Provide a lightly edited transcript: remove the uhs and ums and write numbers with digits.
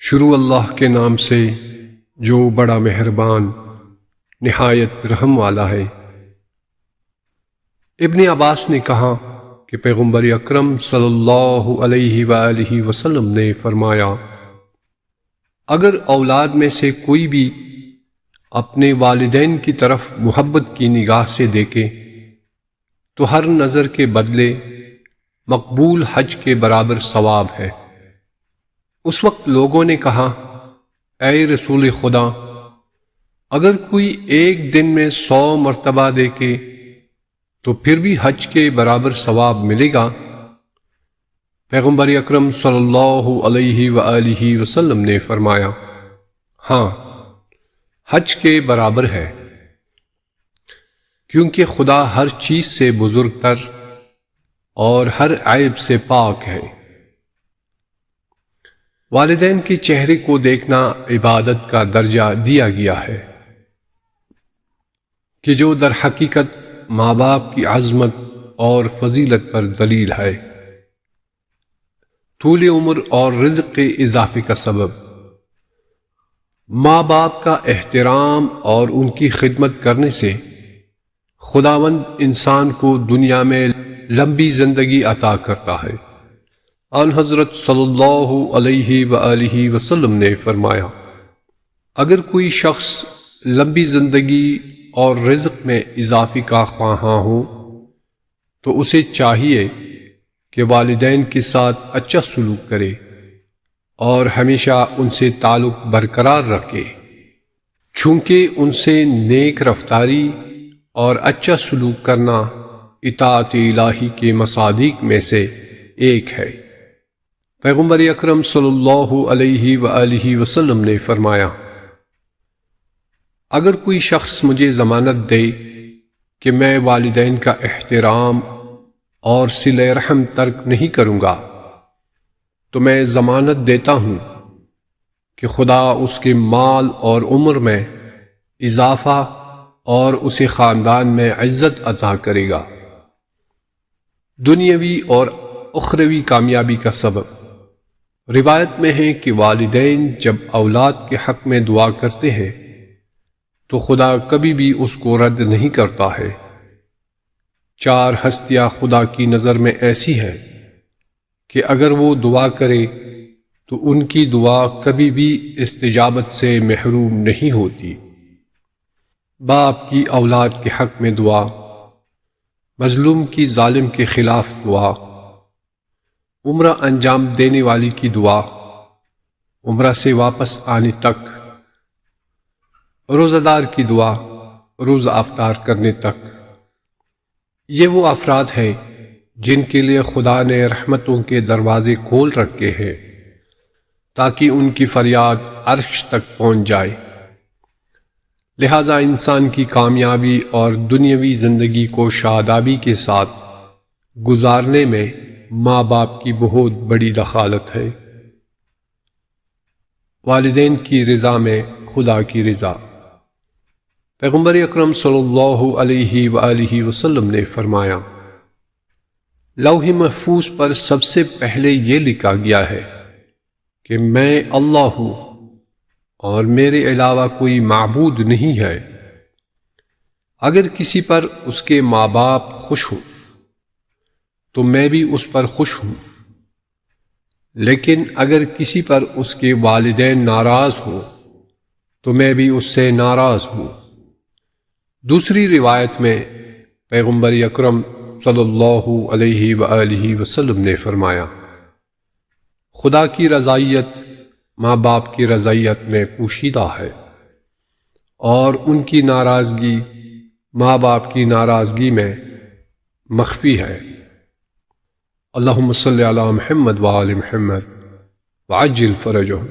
شروع اللہ کے نام سے جو بڑا مہربان نہایت رحم والا ہے۔ ابن عباس نے کہا کہ پیغمبر اکرم صلی اللہ علیہ وآلہ وسلم نے فرمایا، اگر اولاد میں سے کوئی بھی اپنے والدین کی طرف محبت کی نگاہ سے دیکھے تو ہر نظر کے بدلے مقبول حج کے برابر ثواب ہے۔ اس وقت لوگوں نے کہا، اے رسول خدا، اگر کوئی ایک دن میں 100 مرتبہ دیکھے تو پھر بھی حج کے برابر ثواب ملے گا؟ پیغمبر اکرم صلی اللہ علیہ وآلہ وسلم نے فرمایا، ہاں، حج کے برابر ہے، کیونکہ خدا ہر چیز سے بزرگ تر اور ہر عیب سے پاک ہے۔ والدین کے چہرے کو دیکھنا عبادت کا درجہ دیا گیا ہے کہ جو در حقیقت ماں باپ کی عظمت اور فضیلت پر دلیل ہے۔ طول عمر اور رزق کے اضافے کا سبب ماں باپ کا احترام اور ان کی خدمت کرنے سے خداوند انسان کو دنیا میں لمبی زندگی عطا کرتا ہے۔ آن حضرت صلی اللہ علیہ وآلہ وسلم نے فرمایا، اگر کوئی شخص لمبی زندگی اور رزق میں اضافے کا خواہاں ہو تو اسے چاہیے کہ والدین کے ساتھ اچھا سلوک کرے اور ہمیشہ ان سے تعلق برقرار رکھے، چونکہ ان سے نیک رفتاری اور اچھا سلوک کرنا اطاعت الہی کے مصادیق میں سے ایک ہے۔ پیغمبر اکرم صلی اللہ علیہ وآلہ وسلم نے فرمایا، اگر کوئی شخص مجھے ضمانت دے کہ میں والدین کا احترام اور صلہ رحم ترک نہیں کروں گا تو میں ضمانت دیتا ہوں کہ خدا اس کے مال اور عمر میں اضافہ اور اسے خاندان میں عزت عطا کرے گا۔ دنیاوی اور اخروی کامیابی کا سبب روایت میں ہے کہ والدین جب اولاد کے حق میں دعا کرتے ہیں تو خدا کبھی بھی اس کو رد نہیں کرتا ہے۔ 4 ہستیاں خدا کی نظر میں ایسی ہیں کہ اگر وہ دعا کرے تو ان کی دعا کبھی بھی استجابت سے محروم نہیں ہوتی۔ باپ کی اولاد کے حق میں دعا، مظلوم کی ظالم کے خلاف دعا، عمرہ انجام دینے والی کی دعا عمرہ سے واپس آنے تک، روزہ دار کی دعا روزہ افطار کرنے تک، یہ وہ افراد ہیں جن کے لیے خدا نے رحمتوں کے دروازے کھول رکھے ہیں تاکہ ان کی فریاد عرش تک پہنچ جائے۔ لہذا انسان کی کامیابی اور دنیاوی زندگی کو شادابی کے ساتھ گزارنے میں ماں باپ کی بہت بڑی دخالت ہے۔ والدین کی رضا میں خدا کی رضا۔ پیغمبر اکرم صلی اللہ علیہ وآلہ وسلم نے فرمایا، لوح محفوظ پر سب سے پہلے یہ لکھا گیا ہے کہ میں اللہ ہوں اور میرے علاوہ کوئی معبود نہیں ہے۔ اگر کسی پر اس کے ماں باپ خوش ہوں تو میں بھی اس پر خوش ہوں، لیکن اگر کسی پر اس کے والدین ناراض ہوں تو میں بھی اس سے ناراض ہوں۔ دوسری روایت میں پیغمبر اکرم صلی اللہ علیہ وآلہ وسلم نے فرمایا، خدا کی رضائیت ماں باپ کی رضائیت میں پوشیدہ ہے اور ان کی ناراضگی ماں باپ کی ناراضگی میں مخفی ہے۔ اللہم صلی علی محمد وآل محمد وعجل فرجہم۔